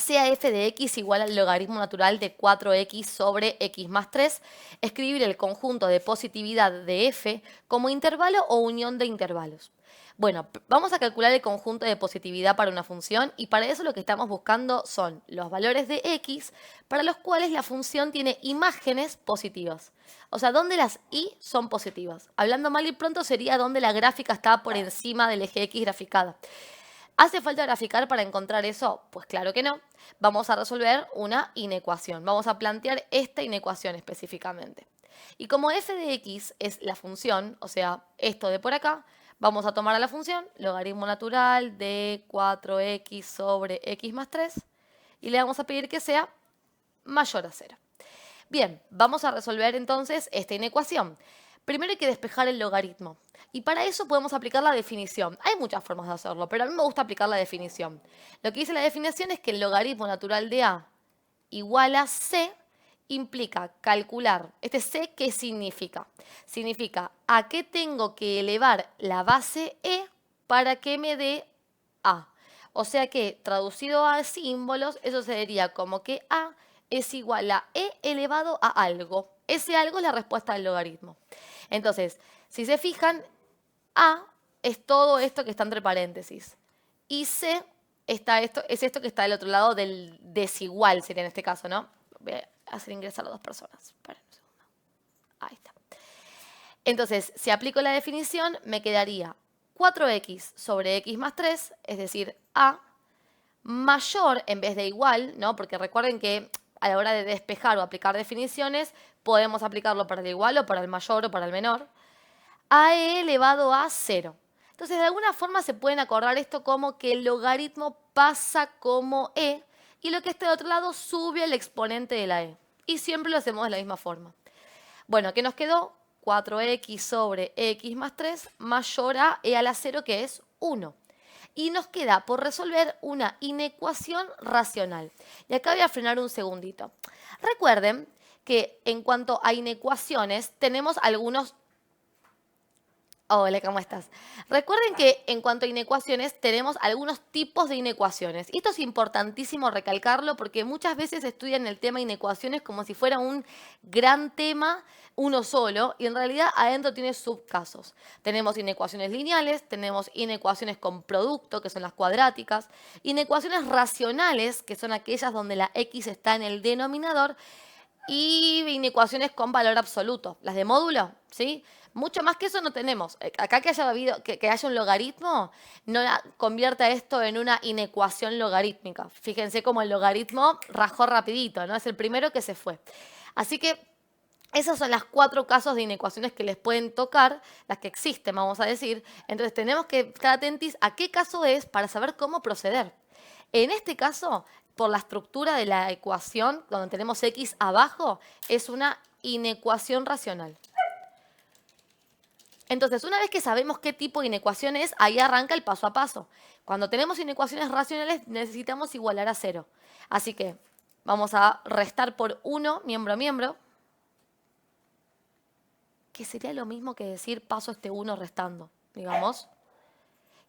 sea f de x igual al logaritmo natural de 4x sobre x más 3, escribir el conjunto de positividad de f como intervalo o unión de intervalos. Bueno, vamos a calcular el conjunto de positividad para una función y para eso lo que estamos buscando son los valores de x para los cuales la función tiene imágenes positivas. O sea, donde las y son positivas. Hablando mal y pronto sería donde la gráfica está por encima del eje x graficada. ¿Hace falta graficar para encontrar eso? Pues claro que no. Vamos a resolver una inecuación. Vamos a plantear esta inecuación específicamente. Y como f de x es la función, o sea, esto de por acá, vamos a tomar a la función logaritmo natural de 4x sobre x más 3 y le vamos a pedir que sea mayor a 0. Bien, vamos a resolver entonces esta inecuación. Primero hay que despejar el logaritmo. Y para eso podemos aplicar la definición. Hay muchas formas de hacerlo, pero a mí me gusta aplicar la definición. Lo que dice la definición es que el logaritmo natural de a igual a c implica calcular. ¿Este c qué significa? Significa a qué tengo que elevar la base e para que me dé a. O sea que, traducido a símbolos, eso sería como que a es igual a e elevado a algo. Ese algo es la respuesta del logaritmo. Entonces, si se fijan, a es todo esto que está entre paréntesis. Y c es esto que está del otro lado del desigual, sería en este caso, ¿no? Voy a hacer ingresar a dos personas. Esperen un segundo. Ahí está. Entonces, si aplico la definición, me quedaría 4x sobre x más 3, es decir, a, mayor en vez de igual, ¿no? Porque recuerden que a la hora de despejar o aplicar definiciones, podemos aplicarlo para el igual o para el mayor o para el menor, a e elevado a 0. Entonces, de alguna forma se pueden acordar esto como que el logaritmo pasa como e y lo que está de otro lado sube el exponente de la e. Y siempre lo hacemos de la misma forma. Bueno, ¿qué nos quedó? 4x sobre x más 3 mayor a e a la 0, que es 1. Y nos queda por resolver una inecuación racional. Y acá voy a frenar un segundito. Recuerden que en cuanto a inecuaciones tenemos algunos... Hola, ¿cómo estás? Recuerden que en cuanto a inecuaciones tenemos algunos tipos de inecuaciones. Y esto es importantísimo recalcarlo porque muchas veces estudian el tema inecuaciones como si fuera un gran tema, uno solo, y en realidad adentro tiene subcasos. Tenemos inecuaciones lineales, tenemos inecuaciones con producto, que son las cuadráticas, inecuaciones racionales, que son aquellas donde la x está en el denominador, y inecuaciones con valor absoluto, las de módulo, ¿sí? Mucho más que eso no tenemos. Acá que haya un logaritmo, no convierta esto en una inecuación logarítmica. Fíjense cómo el logaritmo rajó rapidito, ¿no? Es el primero que se fue. Así que esos son los 4 casos de inecuaciones que les pueden tocar, las que existen, vamos a decir. Entonces tenemos que estar atentos a qué caso es para saber cómo proceder. En este caso, por la estructura de la ecuación, donde tenemos x abajo, es una inecuación racional. Entonces, una vez que sabemos qué tipo de inecuación es, ahí arranca el paso a paso. Cuando tenemos inecuaciones racionales, necesitamos igualar a 0. Así que vamos a restar por 1, miembro a miembro, que sería lo mismo que decir paso este 1 restando, digamos.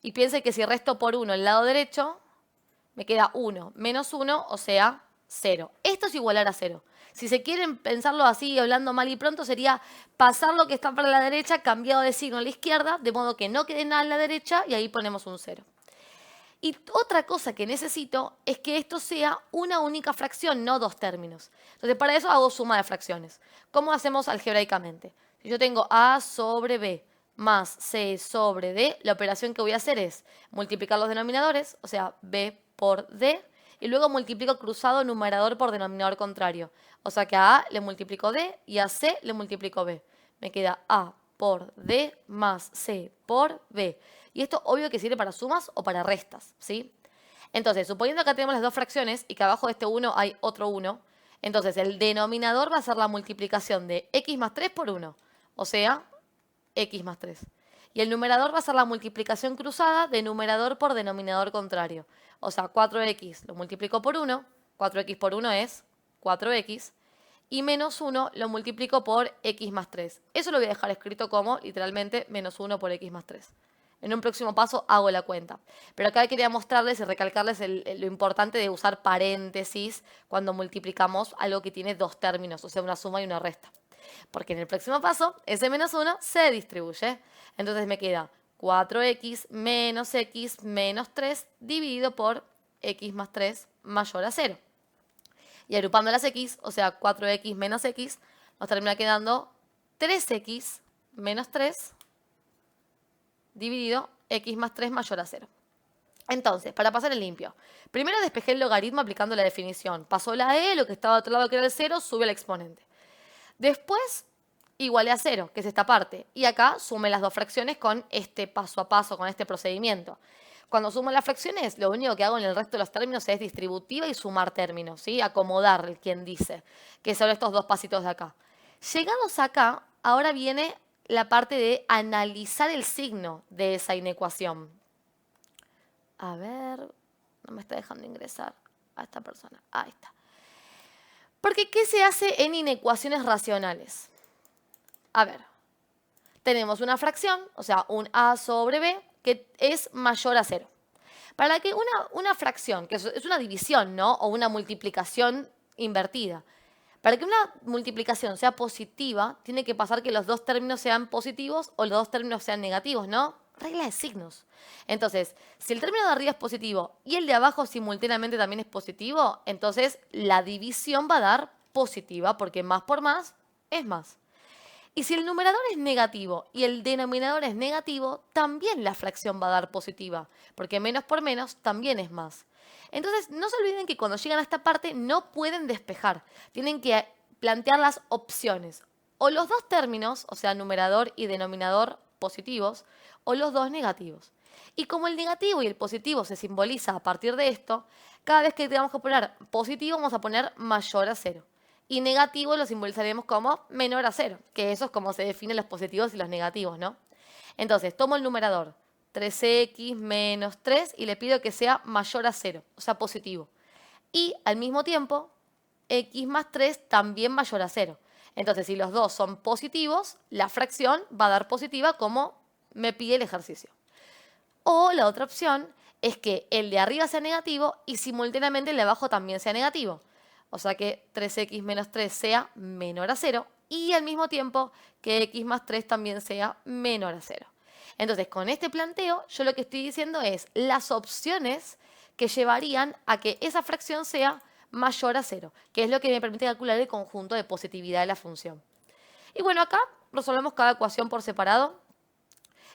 Y piense que si resto por 1 el lado derecho, me queda 1 menos 1, o sea, 0. Esto es igualar a 0. Si se quieren pensarlo así, hablando mal y pronto, sería pasar lo que está para la derecha, cambiado de signo a la izquierda, de modo que no quede nada a la derecha y ahí ponemos un 0. Y otra cosa que necesito es que esto sea una única fracción, no dos términos. Entonces, para eso hago suma de fracciones. ¿Cómo hacemos algebraicamente? Si yo tengo a sobre b más c sobre d, la operación que voy a hacer es multiplicar los denominadores, o sea, b por d, y luego multiplico cruzado numerador por denominador contrario. O sea que a le multiplico d y a c le multiplico b. Me queda a por d más c por b. Y esto obvio que sirve para sumas o para restas, ¿sí? Entonces, suponiendo que acá tenemos las dos fracciones y que abajo de este 1 hay otro 1, entonces el denominador va a ser la multiplicación de x más 3 por 1, o sea, x más 3. Y el numerador va a ser la multiplicación cruzada de numerador por denominador contrario. O sea, 4x lo multiplico por 1, 4x por 1 es 4x, y menos 1 lo multiplico por x más 3. Eso lo voy a dejar escrito como, literalmente, menos 1 por x más 3. En un próximo paso hago la cuenta. Pero acá quería mostrarles y recalcarles lo importante de usar paréntesis cuando multiplicamos algo que tiene dos términos, o sea, una suma y una resta. Porque en el próximo paso, ese menos 1 se distribuye. Entonces me queda 4x menos 3 dividido por x más 3 mayor a 0. Y agrupando las x, o sea, 4x menos x, nos termina quedando 3x menos 3 dividido x más 3 mayor a 0. Entonces, para pasar el limpio, primero despejé el logaritmo aplicando la definición. Pasó la e, lo que estaba al otro lado que era el 0, sube al exponente. Después igualé a 0, que es esta parte. Y acá sume las dos fracciones con este paso a paso, con este procedimiento. Cuando sumo las fracciones, lo único que hago en el resto de los términos es distributiva y sumar términos, ¿sí? Acomodar, quien dice, que son estos dos pasitos de acá. Llegados acá, ahora viene la parte de analizar el signo de esa inecuación. A ver, no me está dejando ingresar a esta persona. Ahí está. Porque, ¿qué se hace en inecuaciones racionales? A ver, tenemos una fracción, o sea, un a sobre b, que es mayor a 0. Para que una fracción, que es una división, ¿no? O una multiplicación invertida. Para que una multiplicación sea positiva, tiene que pasar que los dos términos sean positivos o los dos términos sean negativos, ¿no? Regla de signos. Entonces, si el término de arriba es positivo y el de abajo simultáneamente también es positivo, entonces la división va a dar positiva, porque más por más es más. Y si el numerador es negativo y el denominador es negativo, también la fracción va a dar positiva, porque menos por menos también es más. Entonces, no se olviden que cuando llegan a esta parte no pueden despejar. Tienen que plantear las opciones. O los dos términos, o sea, numerador y denominador positivos, o los dos negativos. Y como el negativo y el positivo se simboliza a partir de esto, cada vez que tengamos que poner positivo vamos a poner mayor a 0. Y negativo lo simbolizaremos como menor a 0, que eso es como se definen los positivos y los negativos, ¿no? Entonces, tomo el numerador, 3x menos 3, y le pido que sea mayor a 0, o sea, positivo. Y al mismo tiempo, x más 3 también mayor a 0. Entonces, si los dos son positivos, la fracción va a dar positiva como me pide el ejercicio. O la otra opción es que el de arriba sea negativo y simultáneamente el de abajo también sea negativo. O sea que 3x menos 3 sea menor a 0 y al mismo tiempo que x más 3 también sea menor a 0. Entonces, con este planteo, yo lo que estoy diciendo es las opciones que llevarían a que esa fracción sea mayor a 0, que es lo que me permite calcular el conjunto de positividad de la función. Y bueno, acá resolvemos cada ecuación por separado.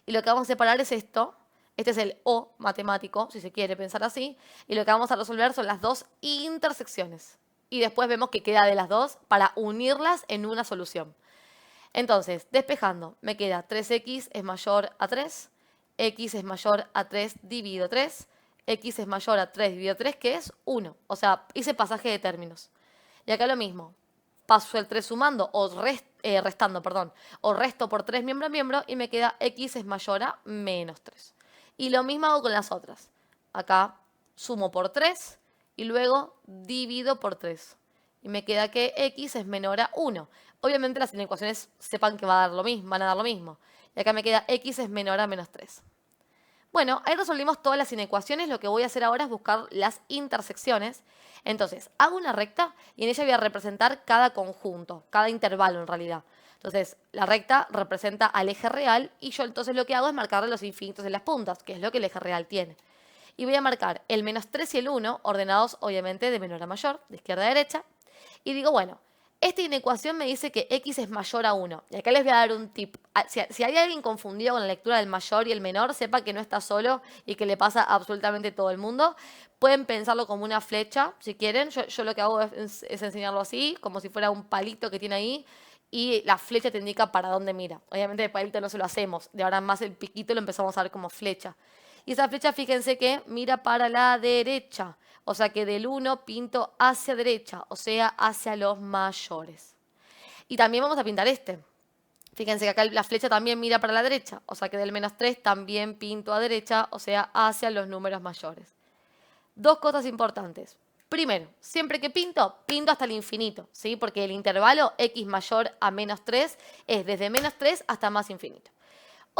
Y lo que vamos a separar es esto. Este es el O matemático, si se quiere pensar así. Y lo que vamos a resolver son las dos intersecciones. Y después vemos qué queda de las dos para unirlas en una solución. Entonces, despejando, me queda 3x es mayor a 3, x es mayor a 3 dividido 3, x es mayor a 3 dividido 3, que es 1. O sea, hice pasaje de términos. Y acá lo mismo. Paso el 3 sumando o restando, perdón. O resto por 3 miembro a miembro y me queda x es mayor a menos 3. Y lo mismo hago con las otras. Acá sumo por 3 y luego divido por 3. Y me queda que x es menor a 1. Obviamente las inecuaciones sepan que van a dar lo mismo. Y acá me queda x es menor a menos 3. Bueno, ahí resolvimos todas las inecuaciones. Lo que voy a hacer ahora es buscar las intersecciones. Entonces, hago una recta y en ella voy a representar cada conjunto, cada intervalo en realidad. Entonces, la recta representa al eje real y yo entonces lo que hago es marcarle los infinitos en las puntas, que es lo que el eje real tiene. Y voy a marcar el menos 3 y el 1, ordenados obviamente de menor a mayor, de izquierda a derecha. Y digo, bueno, esta inecuación me dice que x es mayor a 1. Y acá les voy a dar un tip. Si hay alguien confundido con la lectura del mayor y el menor, sepa que no está solo y que le pasa a absolutamente todo el mundo. Pueden pensarlo como una flecha, si quieren. Yo lo que hago es enseñarlo así, como si fuera un palito que tiene ahí. Y la flecha te indica para dónde mira. Obviamente el palito no se lo hacemos. De ahora en más el piquito lo empezamos a ver como flecha. Y esa flecha, fíjense que mira para la derecha. O sea que del 1 pinto hacia derecha, o sea, hacia los mayores. Y también vamos a pintar este. Fíjense que acá la flecha también mira para la derecha, o sea que del menos 3 también pinto a derecha, o sea, hacia los números mayores. Dos cosas importantes. Primero, siempre que pinto hasta el infinito, ¿sí? Porque el intervalo x mayor a menos 3 es desde menos 3 hasta más infinito.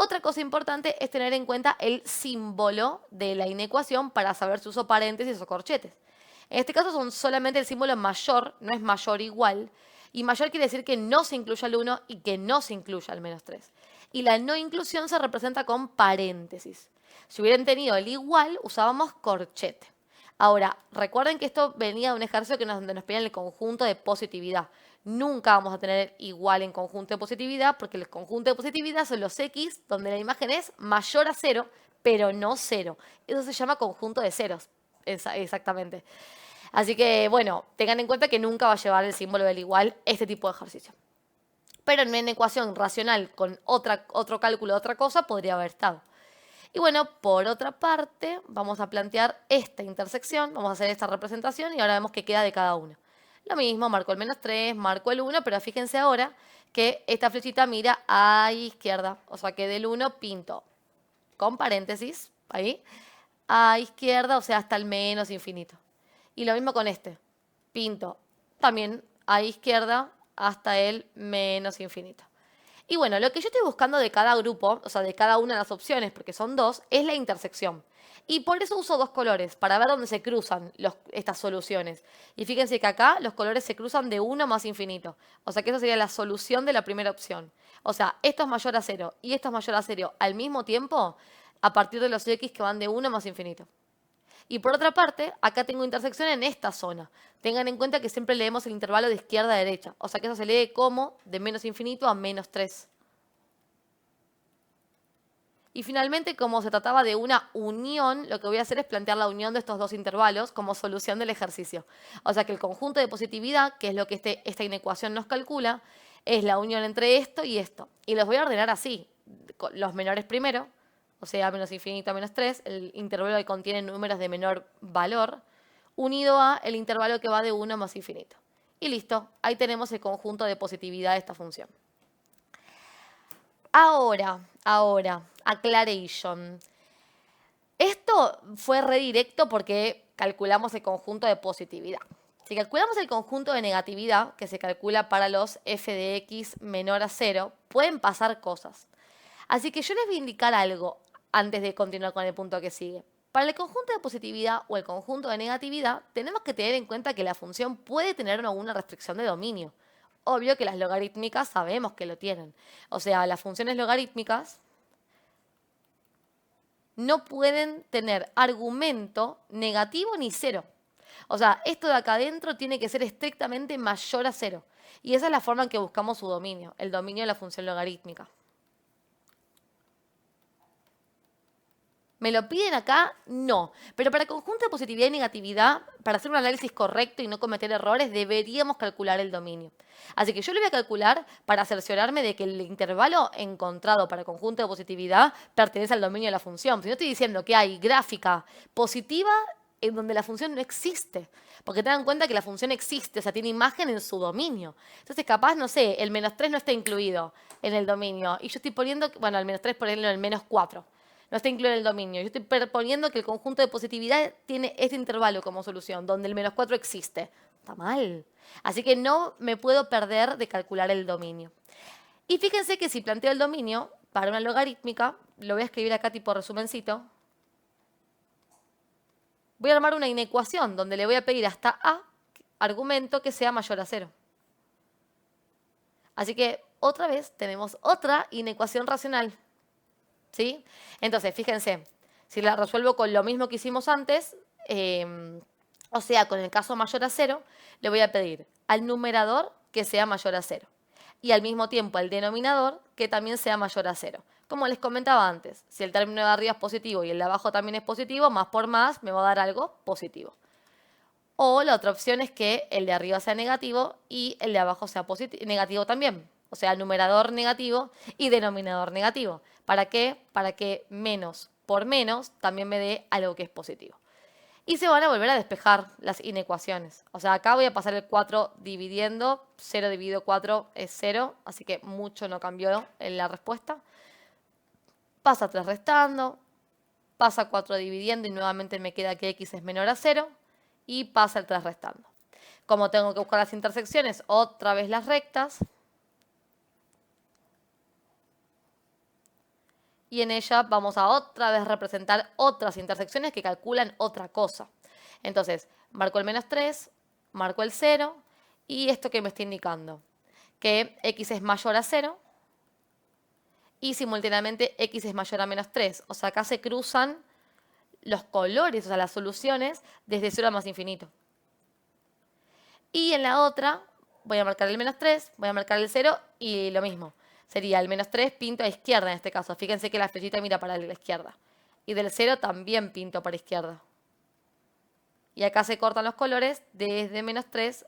Otra cosa importante es tener en cuenta el símbolo de la inecuación para saber si uso paréntesis o corchetes. En este caso son solamente el símbolo mayor, no es mayor igual, y mayor quiere decir que no se incluya el 1 y que no se incluya el -3. Y la no inclusión se representa con paréntesis. Si hubieran tenido el igual, usábamos corchete. Ahora, recuerden que esto venía de un ejercicio donde nos pedían el conjunto de positividad. Nunca vamos a tener igual en conjunto de positividad porque el conjunto de positividad son los x donde la imagen es mayor a 0, pero no 0. Eso se llama conjunto de ceros, exactamente. Así que, bueno, tengan en cuenta que nunca va a llevar el símbolo del igual este tipo de ejercicio. Pero en una ecuación racional con otro cálculo de otra cosa podría haber estado. Y bueno, por otra parte, vamos a plantear esta intersección, vamos a hacer esta representación y ahora vemos qué queda de cada uno. Lo mismo, marco el -3, marco el 1, pero fíjense ahora que esta flechita mira a izquierda, o sea que del 1 pinto con paréntesis, ahí, a izquierda, o sea hasta el menos infinito. Y lo mismo con este, pinto también a izquierda hasta el menos infinito. Y bueno, lo que yo estoy buscando de cada grupo, o sea, de cada una de las opciones, porque son dos, es la intersección. Y por eso uso dos colores, para ver dónde se cruzan estas soluciones. Y fíjense que acá los colores se cruzan de 1 más infinito. O sea que eso sería la solución de la primera opción. O sea, esto es mayor a 0 y esto es mayor a 0 al mismo tiempo, a partir de los x que van de 1 más infinito. Y por otra parte, acá tengo intersección en esta zona. Tengan en cuenta que siempre leemos el intervalo de izquierda a derecha. O sea que eso se lee como de menos infinito a -3. Y finalmente, como se trataba de una unión, lo que voy a hacer es plantear la unión de estos dos intervalos como solución del ejercicio. O sea que el conjunto de positividad, que es lo que esta inecuación nos calcula, es la unión entre esto y esto. Y los voy a ordenar así. Los menores primero, o sea, menos infinito a -3, el intervalo que contiene números de menor valor, unido a el intervalo que va de 1 más infinito. Y listo, ahí tenemos el conjunto de positividad de esta función. Ahora, aclaration. Esto fue redirecto porque calculamos el conjunto de positividad. Si calculamos el conjunto de negatividad, que se calcula para los f de x menor a 0, pueden pasar cosas. Así que yo les voy a indicar algo antes de continuar con el punto que sigue. Para el conjunto de positividad o el conjunto de negatividad, tenemos que tener en cuenta que la función puede tener alguna restricción de dominio. Obvio que las logarítmicas sabemos que lo tienen. O sea, las funciones logarítmicas no pueden tener argumento negativo ni cero. O sea, esto de acá adentro tiene que ser estrictamente mayor a 0. Y esa es la forma en que buscamos su dominio, el dominio de la función logarítmica. ¿Me lo piden acá? No. Pero para conjunto de positividad y negatividad, para hacer un análisis correcto y no cometer errores, deberíamos calcular el dominio. Así que yo lo voy a calcular para cerciorarme de que el intervalo encontrado para conjunto de positividad pertenece al dominio de la función. Si no estoy diciendo que hay gráfica positiva en donde la función no existe. Porque tengan en cuenta que la función existe, o sea, tiene imagen en su dominio. Entonces, capaz, no sé, el -3 no está incluido en el dominio. Y yo estoy poniendo, bueno, el -3 ponerlo en el -4. No está incluido en el dominio. Yo estoy proponiendo que el conjunto de positividad tiene este intervalo como solución, donde el -4 existe. Está mal. Así que no me puedo perder de calcular el dominio. Y fíjense que si planteo el dominio para una logarítmica, lo voy a escribir acá tipo resumencito. Voy a armar una inecuación donde le voy a pedir hasta a argumento que sea mayor a 0. Así que otra vez tenemos otra inecuación racional. ¿Sí? Entonces, fíjense, si la resuelvo con lo mismo que hicimos antes, o sea, con el caso mayor a 0, le voy a pedir al numerador que sea mayor a 0. Y al mismo tiempo al denominador que también sea mayor a 0. Como les comentaba antes, si el término de arriba es positivo y el de abajo también es positivo, más por más me va a dar algo positivo. O la otra opción es que el de arriba sea negativo y el de abajo sea negativo también. O sea, numerador negativo y denominador negativo. ¿Para qué? Para que menos por menos también me dé algo que es positivo. Y se van a volver a despejar las inecuaciones. O sea, acá voy a pasar el 4 dividiendo. 0 dividido 4 es 0, así que mucho no cambió en la respuesta. Pasa 3 restando. Pasa 4 dividiendo y nuevamente me queda que x es menor a 0. Y pasa el 3 restando. Como tengo que buscar las intersecciones, otra vez las rectas. y en ella vamos a otra vez representar otras intersecciones que calculan otra cosa. Entonces, marco el -3, marco el 0 y esto que me está indicando, que x es mayor a 0 y simultáneamente x es mayor a -3. O sea, acá se cruzan los colores, o sea, las soluciones desde 0 a más infinito. Y en la otra voy a marcar el -3, voy a marcar el 0 y lo mismo. Sería el -3 pinto a izquierda en este caso. Fíjense que la flechita mira para la izquierda. Y del 0 también pinto para izquierda. Y acá se cortan los colores desde -3,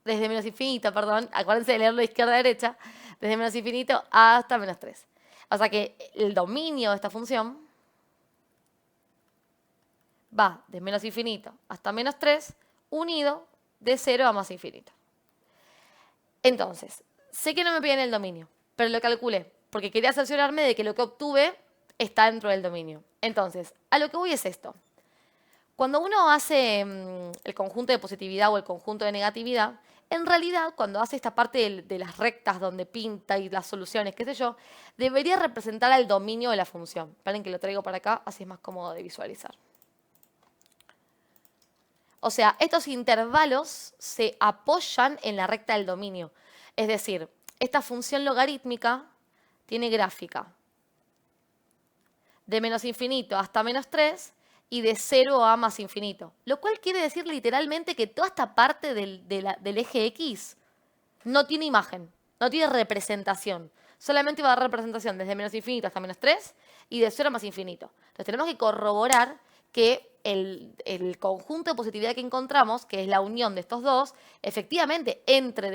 desde menos infinito, perdón. Acuérdense de leerlo de izquierda a derecha. Desde menos infinito hasta -3. O sea que el dominio de esta función va de menos infinito hasta -3 unido de 0 a más infinito. Entonces, sé que no me piden el dominio, pero lo calculé, porque quería cerciorarme de que lo que obtuve está dentro del dominio. Entonces, a lo que voy es esto. Cuando uno hace el conjunto de positividad o el conjunto de negatividad, en realidad, cuando hace esta parte de las rectas donde pinta y las soluciones, qué sé yo, debería representar al dominio de la función. Esperen que lo traigo para acá, así es más cómodo de visualizar. O sea, estos intervalos se apoyan en la recta del dominio. Es decir, esta función logarítmica tiene gráfica de menos infinito hasta -3 y de 0 a más infinito. Lo cual quiere decir literalmente que toda esta parte del eje X no tiene imagen, no tiene representación. Solamente va a dar representación desde menos infinito hasta -3 y de 0 a más infinito. Entonces tenemos que corroborar que el conjunto de positividad que encontramos, que es la unión de estos dos, efectivamente entre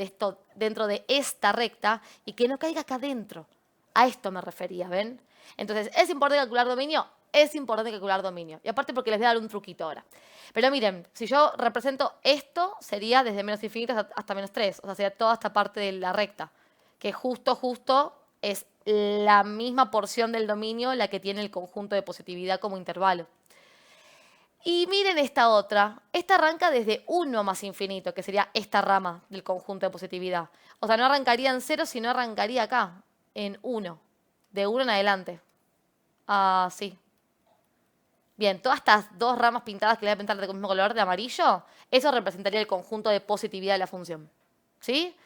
dentro de esta recta y que no caiga acá adentro. A esto me refería, ¿ven? Entonces, ¿es importante calcular dominio? Es importante calcular dominio. Y aparte porque les voy a dar un truquito ahora. Pero miren, si yo represento esto, sería desde menos infinito hasta -3. O sea, sería toda esta parte de la recta. Que justo es la misma porción del dominio la que tiene el conjunto de positividad como intervalo. Y miren esta otra. Esta arranca desde 1 a más infinito, que sería esta rama del conjunto de positividad. O sea, no arrancaría en 0, sino arrancaría acá, en 1. De 1 en adelante. Así. Bien, todas estas dos ramas pintadas que le voy a pintar del mismo color, de amarillo, eso representaría el conjunto de positividad de la función. ¿Sí?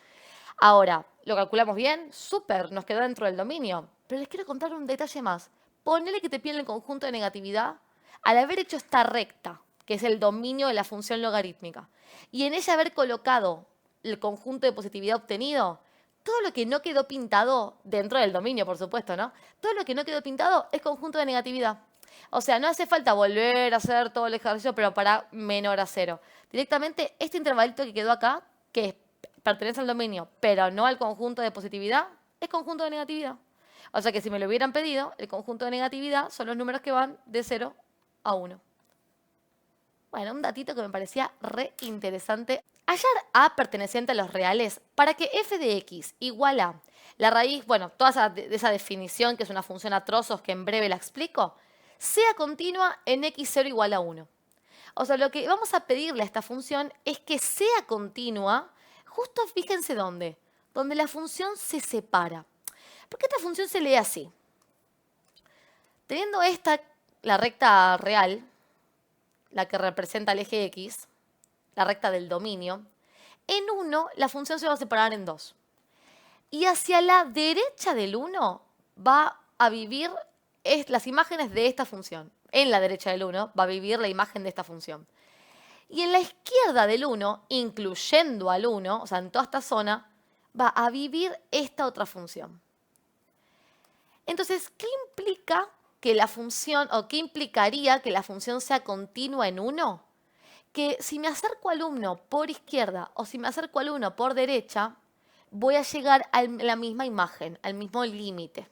Ahora, ¿lo calculamos bien? Súper, nos quedó dentro del dominio. Pero les quiero contar un detalle más. Ponele que te piden el conjunto de negatividad al haber hecho esta recta, que es el dominio de la función logarítmica, y en ella haber colocado el conjunto de positividad obtenido, todo lo que no quedó pintado dentro del dominio, por supuesto, ¿no? Todo lo que no quedó pintado es conjunto de negatividad. O sea, no hace falta volver a hacer todo el ejercicio, pero para menor a 0. Directamente, este intervalito que quedó acá, que pertenece al dominio, pero no al conjunto de positividad, es conjunto de negatividad. O sea que si me lo hubieran pedido, el conjunto de negatividad son los números que van de 0 a 1. Bueno, un datito que me parecía re interesante. Hallar a perteneciente a los reales para que f de x igual a la raíz, bueno, toda esa definición que es una función a trozos que en breve la explico, sea continua en x0 igual a 1. O sea, lo que vamos a pedirle a esta función es que sea continua, justo fíjense dónde, donde la función se separa. Porque esta función se lee así. Teniendo esta, la recta real, la que representa el eje X, la recta del dominio, en 1 la función se va a separar en 2. Y hacia la derecha del 1 va a vivir las imágenes de esta función. En la derecha del 1 va a vivir la imagen de esta función. Y en la izquierda del 1, incluyendo al 1, o sea, en toda esta zona, va a vivir esta otra función. Entonces, ¿qué implica que la función, o qué implicaría que la función sea continua en 1? Que si me acerco al 1 por izquierda o si me acerco al 1 por derecha, voy a llegar a la misma imagen, al mismo límite.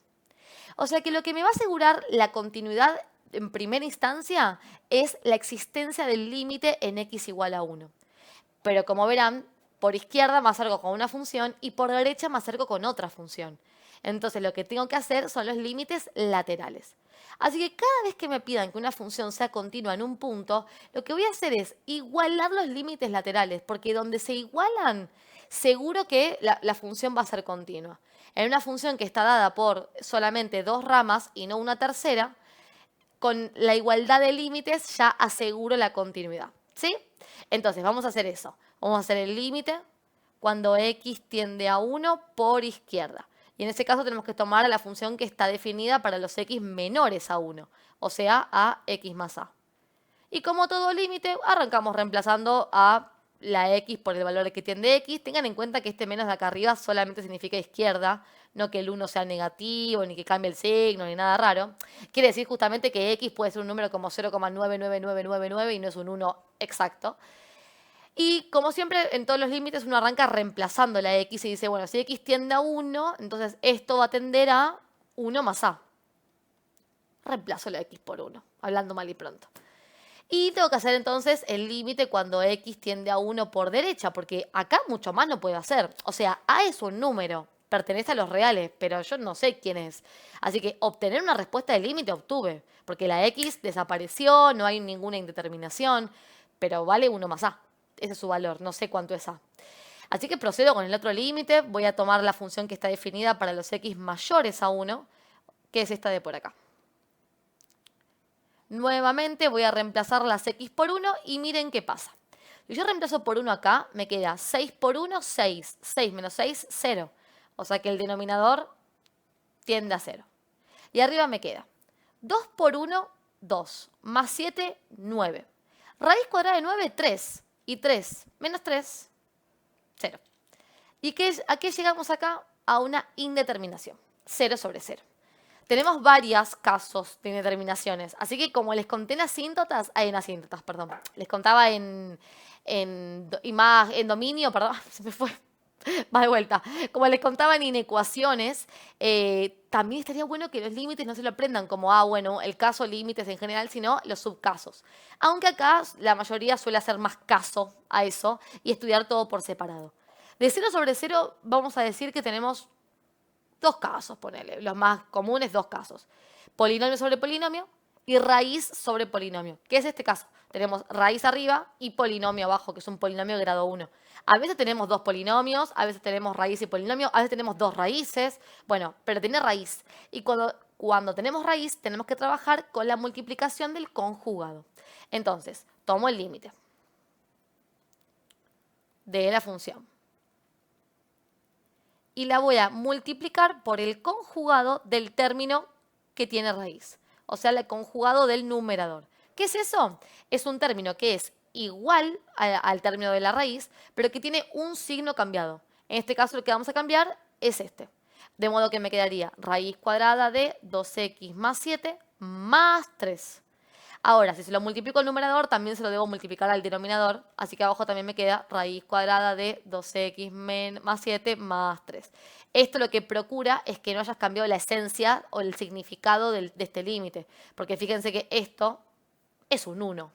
O sea que lo que me va a asegurar la continuidad en primera instancia es la existencia del límite en x igual a 1. Pero como verán, por izquierda me acerco con una función y por derecha me acerco con otra función. Entonces lo que tengo que hacer son los límites laterales. Así que cada vez que me pidan que una función sea continua en un punto, lo que voy a hacer es igualar los límites laterales, porque donde se igualan, seguro que la función va a ser continua. En una función que está dada por solamente dos ramas y no una tercera, con la igualdad de límites ya aseguro la continuidad. ¿Sí? Entonces vamos a hacer eso. Vamos a hacer el límite cuando x tiende a 1 por izquierda. Y en este caso tenemos que tomar a la función que está definida para los x menores a 1, o sea, a x más a. Y como todo límite, arrancamos reemplazando a la x por el valor que tiende x. Tengan en cuenta que este menos de acá arriba solamente significa izquierda, no que el 1 sea negativo, ni que cambie el signo, ni nada raro. Quiere decir justamente que x puede ser un número como 0,99999 y no es un 1 exacto. Y como siempre, en todos los límites uno arranca reemplazando la x y dice, bueno, si x tiende a 1, entonces esto va a tender a 1 más a. Reemplazo la x por 1, hablando mal y pronto. Y tengo que hacer entonces el límite cuando x tiende a 1 por derecha, porque acá mucho más no puedo hacer. O sea, a es un número, pertenece a los reales, pero yo no sé quién es. Así que obtener una respuesta de límite obtuve, porque la x desapareció, no hay ninguna indeterminación, pero vale 1 más a. Ese es su valor, no sé cuánto es a. Así que procedo con el otro límite, voy a tomar la función que está definida para los x mayores a 1, que es esta de por acá. Nuevamente voy a reemplazar las x por 1 y miren qué pasa. Si yo reemplazo por 1 acá, me queda 6 por 1, 6. 6 menos 6, 0. O sea que el denominador tiende a 0. Y arriba me queda 2 por 1, 2. Más 7, 9. Raíz cuadrada de 9, 3. Y 3 menos 3, 0. ¿Y a qué llegamos acá? A una indeterminación. 0 sobre 0. Tenemos varios casos de indeterminaciones. Así que como les conté en asíntotas, perdón. Les contaba en dominio, perdón, se me fue. Va de vuelta. Como les contaba en inecuaciones, también estaría bueno que los límites no se lo aprendan como, bueno, el caso límites en general, sino los subcasos. Aunque acá la mayoría suele hacer más caso a eso y estudiar todo por separado. De 0 sobre 0 vamos a decir que tenemos dos casos, ponele. Los más comunes, dos casos. Polinomio sobre polinomio y raíz sobre polinomio. ¿Qué es este caso? Tenemos raíz arriba y polinomio abajo, que es un polinomio de grado 1. A veces tenemos dos polinomios, a veces tenemos raíz y polinomio, a veces tenemos dos raíces. Bueno, pero tiene raíz. Y cuando tenemos raíz, tenemos que trabajar con la multiplicación del conjugado. Entonces, tomo el límite de la función y la voy a multiplicar por el conjugado del término que tiene raíz, o sea, el conjugado del numerador. ¿Qué es eso? Es un término que es igual al término de la raíz, pero que tiene un signo cambiado. En este caso, lo que vamos a cambiar es este. De modo que me quedaría raíz cuadrada de 2x más 7 más 3. Ahora, si se lo multiplico al numerador, también se lo debo multiplicar al denominador. Así que abajo también me queda raíz cuadrada de 2x más 7 más 3. Esto lo que procura es que no hayas cambiado la esencia o el significado de este límite. Porque fíjense que esto es un 1.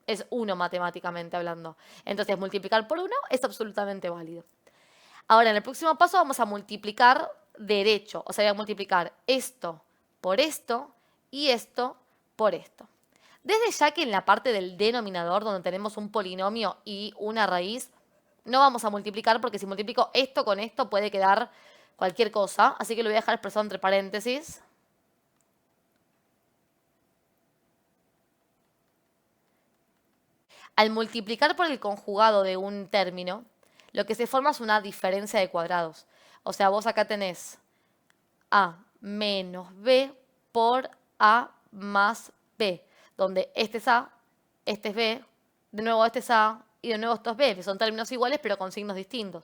Es 1 matemáticamente hablando. Entonces, multiplicar por 1 es absolutamente válido. Ahora, en el próximo paso vamos a multiplicar derecho. O sea, voy a multiplicar esto por esto y esto por esto. Desde ya que en la parte del denominador, donde tenemos un polinomio y una raíz, no vamos a multiplicar porque si multiplico esto con esto puede quedar cualquier cosa. Así que lo voy a dejar expresado entre paréntesis. Al multiplicar por el conjugado de un término, lo que se forma es una diferencia de cuadrados. O sea, vos acá tenés a menos b por a más b, donde este es a, este es b, de nuevo este es a y de nuevo esto es b, que son términos iguales pero con signos distintos.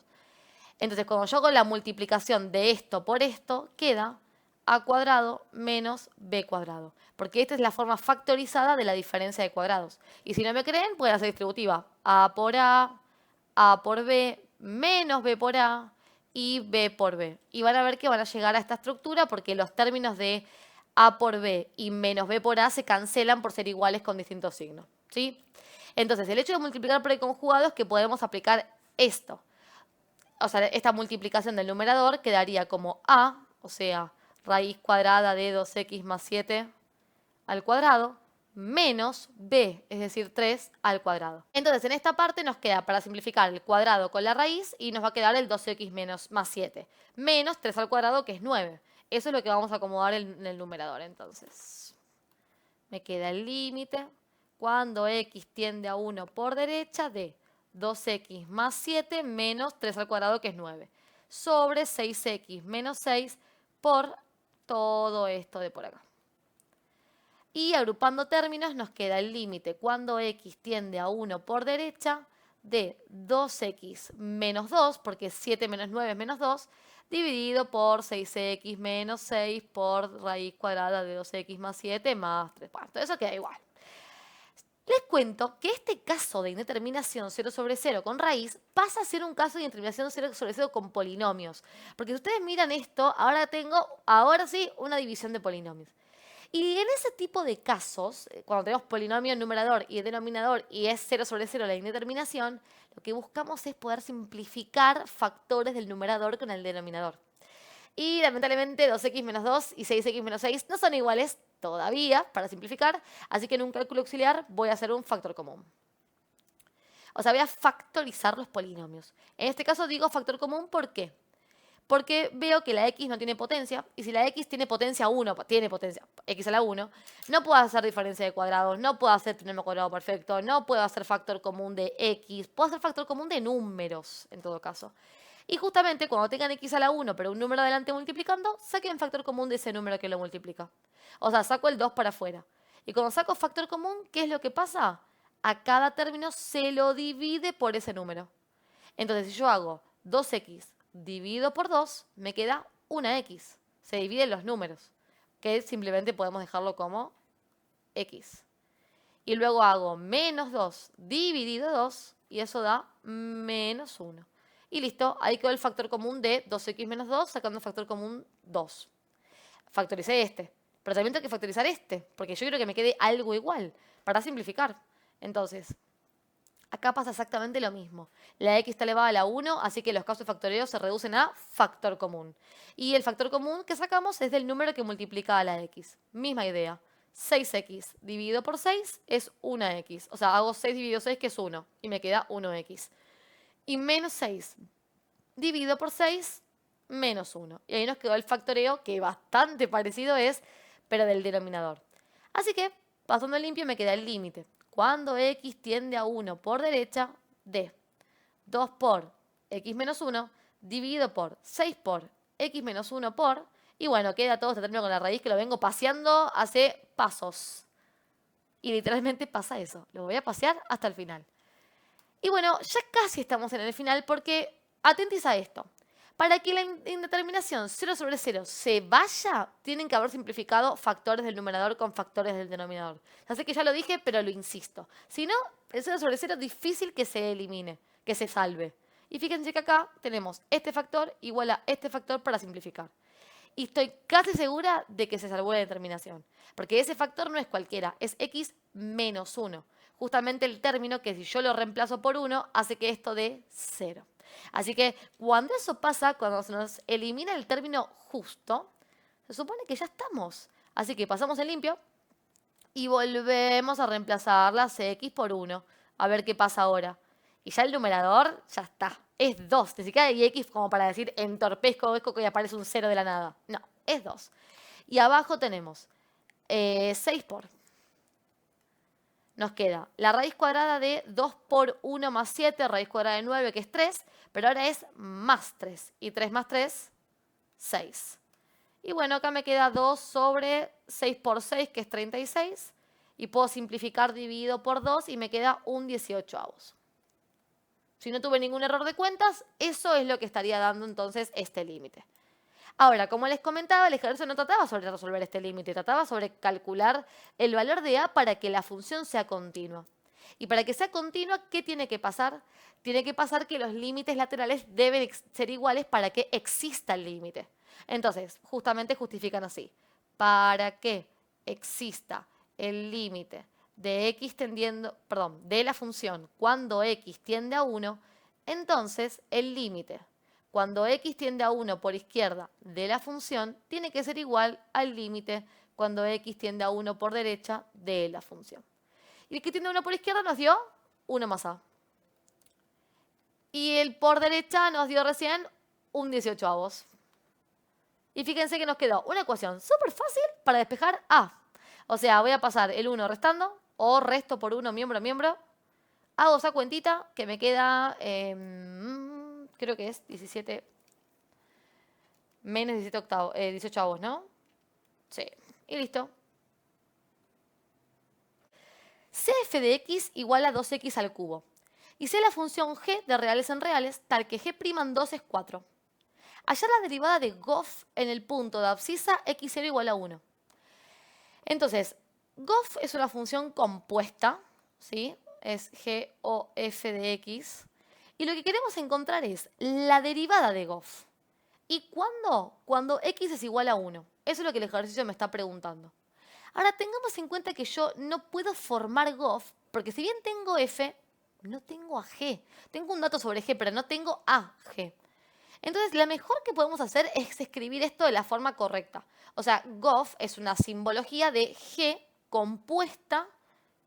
Entonces, cuando yo hago la multiplicación de esto por esto, queda a cuadrado menos b cuadrado. Porque esta es la forma factorizada de la diferencia de cuadrados. Y si no me creen, pueden hacer distributiva. A por b, menos b por a y b por b. Y van a ver que van a llegar a esta estructura porque los términos de a por b y menos b por a se cancelan por ser iguales con distintos signos. ¿Sí? Entonces, el hecho de multiplicar por el conjugado es que podemos aplicar esto. O sea, esta multiplicación del numerador quedaría como a o sea, raíz cuadrada de 2x más 7 al cuadrado, menos b, es decir, 3 al cuadrado. Entonces, en esta parte nos queda, para simplificar, el cuadrado con la raíz y nos va a quedar el 2x más 7, menos 3 al cuadrado, que es 9. Eso es lo que vamos a acomodar en el numerador, entonces. Me queda el límite cuando x tiende a 1 por derecha de 2x más 7 menos 3 al cuadrado, que es 9, sobre 6x menos 6 por todo esto de por acá. Y agrupando términos nos queda el límite cuando x tiende a 1 por derecha de 2x menos 2, porque 7 menos 9 es menos 2, dividido por 6x menos 6 por raíz cuadrada de 2x más 7 más 3. Bueno, todo eso queda igual. Les cuento que este caso de indeterminación 0 sobre 0 con raíz pasa a ser un caso de indeterminación 0 sobre 0 con polinomios. Porque si ustedes miran esto, ahora sí, una división de polinomios. Y en ese tipo de casos, cuando tenemos polinomio en numerador y denominador y es 0 sobre 0 la indeterminación, lo que buscamos es poder simplificar factores del numerador con el denominador. Y lamentablemente 2x menos 2 y 6x menos 6 no son iguales todavía, para simplificar, así que en un cálculo auxiliar voy a hacer un factor común. O sea, voy a factorizar los polinomios. En este caso digo factor común, ¿por qué? Porque veo que la x no tiene potencia, y si la x tiene potencia 1, tiene potencia x a la 1, no puedo hacer diferencia de cuadrados, no puedo hacer trinomio cuadrado perfecto, no puedo hacer factor común de x, puedo hacer factor común de números, en todo caso. Y justamente cuando tengan x a la 1, pero un número adelante multiplicando, saquen factor común de ese número que lo multiplica. O sea, saco el 2 para afuera. Y cuando saco factor común, ¿qué es lo que pasa? A cada término se lo divide por ese número. Entonces, si yo hago 2x dividido por 2, me queda una x. Se dividen los números, que simplemente podemos dejarlo como x. Y luego hago menos 2 dividido 2, y eso da menos 1. Y listo, ahí quedó el factor común de 2x menos 2, sacando el factor común 2. Factoricé este, pero también tengo que factorizar este, porque yo quiero que me quede algo igual, para simplificar. Entonces, acá pasa exactamente lo mismo. La x está elevada a la 1, así que los casos de factoreo se reducen a factor común. Y el factor común que sacamos es del número que multiplica a la x. Misma idea. 6x dividido por 6 es 1x. O sea, hago 6 dividido 6, que es 1, y me queda 1x. Y menos 6 dividido por 6, menos 1. Y ahí nos quedó el factoreo, que bastante parecido es, pero del denominador. Así que, pasando limpio, me queda el límite. Cuando x tiende a 1 por derecha, de 2 por x menos 1, dividido por 6 por x menos 1 por, y bueno, queda todo este término con la raíz que lo vengo paseando hace pasos. Y literalmente pasa eso, lo voy a pasear hasta el final. Y bueno, ya casi estamos en el final porque, atentis a esto, para que la indeterminación 0 sobre 0 se vaya, tienen que haber simplificado factores del numerador con factores del denominador. Ya sé que ya lo dije, pero lo insisto. Si no, el 0 sobre 0 es difícil que se elimine, que se salve. Y fíjense que acá tenemos este factor igual a este factor para simplificar. Y estoy casi segura de que se salvó la determinación. Porque ese factor no es cualquiera, es x menos 1. Justamente el término que si yo lo reemplazo por 1 hace que esto dé 0. Así que cuando eso pasa, cuando se nos elimina el término justo, se supone que ya estamos. Así que pasamos en limpio y volvemos a reemplazar las x por 1. A ver qué pasa ahora. Y ya el numerador ya está. Es 2. Ni siquiera hay x como para decir entorpezco esto que aparece un 0 de la nada. No, es 2. Y abajo tenemos 6 por. Nos queda la raíz cuadrada de 2 por 1 más 7, raíz cuadrada de 9, que es 3, pero ahora es más 3. Y 3 más 3, 6. Y bueno, acá me queda 2 sobre 6 por 6, que es 36. Y puedo simplificar dividido por 2 y me queda un 18avos. Si no tuve ningún error de cuentas, eso es lo que estaría dando entonces este límite. Ahora, como les comentaba, el ejercicio no trataba sobre resolver este límite, trataba sobre calcular el valor de a para que la función sea continua. Y para que sea continua, ¿qué tiene que pasar? Tiene que pasar que los límites laterales deben ser iguales para que exista el límite. Entonces, justamente justifican así. Para que exista el límite de x de la función cuando x tiende a 1, entonces el límite cuando x tiende a 1 por izquierda de la función, tiene que ser igual al límite cuando x tiende a 1 por derecha de la función. Y el que tiende a 1 por izquierda nos dio 1 más a. Y el por derecha nos dio recién un 18avos. Y fíjense que nos quedó una ecuación súper fácil para despejar a. O sea, voy a pasar el 1 restando, o resto por 1 miembro a miembro. Hago esa cuentita que me queda, creo que es 17 menos 18avos, ¿no? Sí, y listo. CF de x igual a 2x al cubo. Y sé la función g de reales en reales, tal que g' en 2 es 4. Hallar la derivada de gof en el punto de abscisa x0 igual a 1. Entonces, gof es una función compuesta, ¿sí? Es g o f de x. Y lo que queremos encontrar es la derivada de gof. ¿Y cuándo? Cuando x es igual a 1. Eso es lo que el ejercicio me está preguntando. Ahora, tengamos en cuenta que yo no puedo formar gof, porque si bien tengo f, no tengo a g. Tengo un dato sobre g, pero no tengo a g. Entonces, lo mejor que podemos hacer es escribir esto de la forma correcta. O sea, gof es una simbología de g compuesta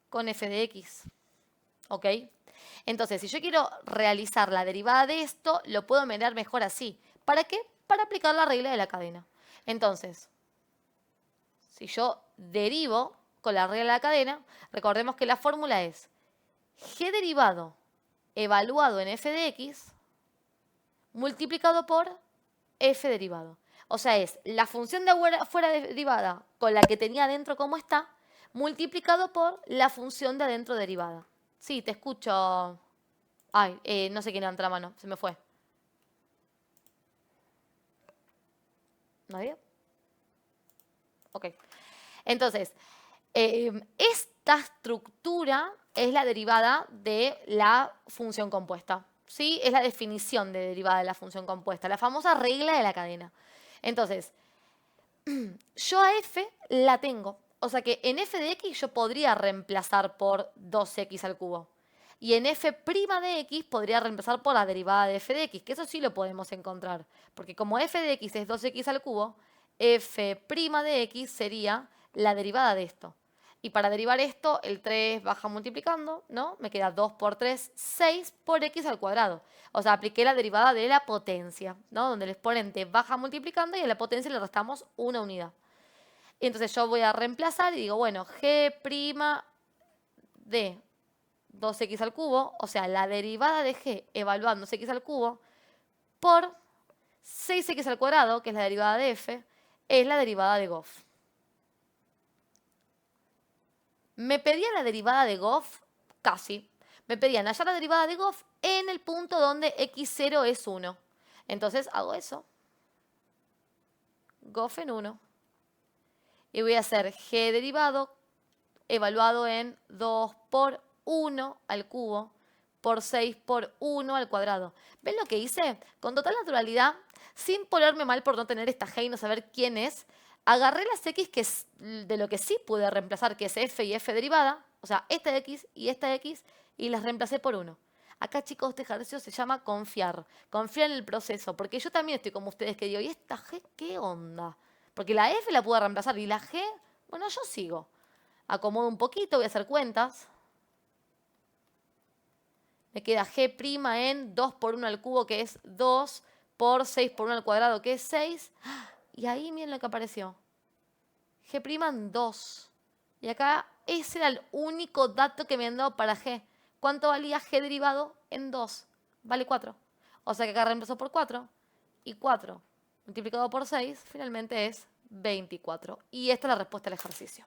con f de x. ¿Ok? Entonces, si yo quiero realizar la derivada de esto, lo puedo mirar mejor así. ¿Para qué? Para aplicar la regla de la cadena. Entonces, si yo derivo con la regla de la cadena, recordemos que la fórmula es g derivado evaluado en f de x multiplicado por f derivado. O sea, es la función de afuera derivada con la que tenía adentro como está, multiplicado por la función de adentro derivada. Sí, te escucho. Ay, no sé quién levanta la mano, se me fue. ¿Nadie? Ok. Entonces, esta estructura es la derivada de la función compuesta. ¿Sí? Es la definición de derivada de la función compuesta, la famosa regla de la cadena. Entonces, yo a f la tengo. O sea que en f de x yo podría reemplazar por 2x al cubo. Y en f' de x podría reemplazar por la derivada de f de x, que eso sí lo podemos encontrar. Porque como f de x es 2x al cubo, f' de x sería la derivada de esto. Y para derivar esto, el 3 baja multiplicando, ¿no? Me queda 2 por 3, 6 por x al cuadrado. O sea, apliqué la derivada de la potencia, ¿no? Donde el exponente baja multiplicando y a la potencia le restamos una unidad. Y entonces yo voy a reemplazar y digo, bueno, g' de 2x al cubo, o sea, la derivada de g evaluando x al cubo, por 6x al cuadrado, que es la derivada de f, es la derivada de gof. Me pedían la derivada de gof, casi. Me pedían hallar la derivada de gof en el punto donde x0 es 1. Entonces hago eso. Gof en 1. Y voy a hacer g derivado evaluado en 2 por 1 al cubo por 6 por 1 al cuadrado. ¿Ven lo que hice? Con total naturalidad, sin ponerme mal por no tener esta g y no saber quién es, agarré las x que es de lo que sí pude reemplazar, que es f y f derivada, o sea, esta x, y las reemplacé por 1. Acá, chicos, este ejercicio se llama confiar. Confiar en el proceso, porque yo también estoy como ustedes que digo, ¿y esta g qué onda? Porque la f la pude reemplazar y la g, bueno, yo sigo. Acomodo un poquito, voy a hacer cuentas. Me queda g' en 2 por 1 al cubo, que es 2, por 6 por 1 al cuadrado, que es 6. Y ahí miren lo que apareció. G' en 2. Y acá ese era el único dato que me han dado para g. ¿Cuánto valía g derivado en 2? Vale 4. O sea que acá reemplazó por 4. Y 4 multiplicado por 6 finalmente es 24. Y esta es la respuesta al ejercicio.